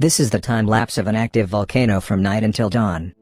This is the time lapse of an active volcano from night until dawn.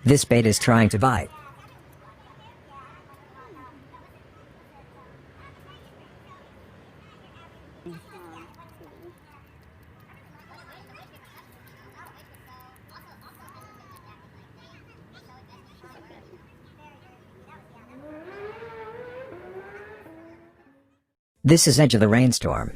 This bait is trying to bite. This is edge of the rainstorm.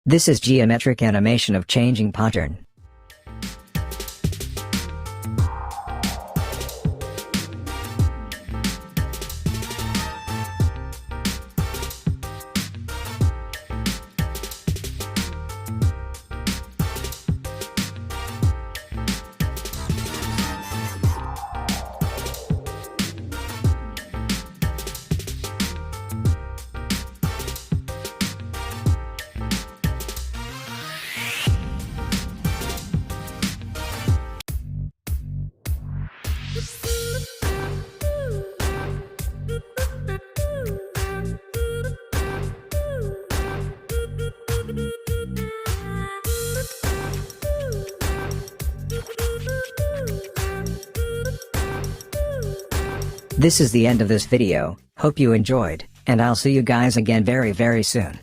This is geometric animation of changing pattern. This is the end of this video. Hope you enjoyed, and I'll see you guys again very soon.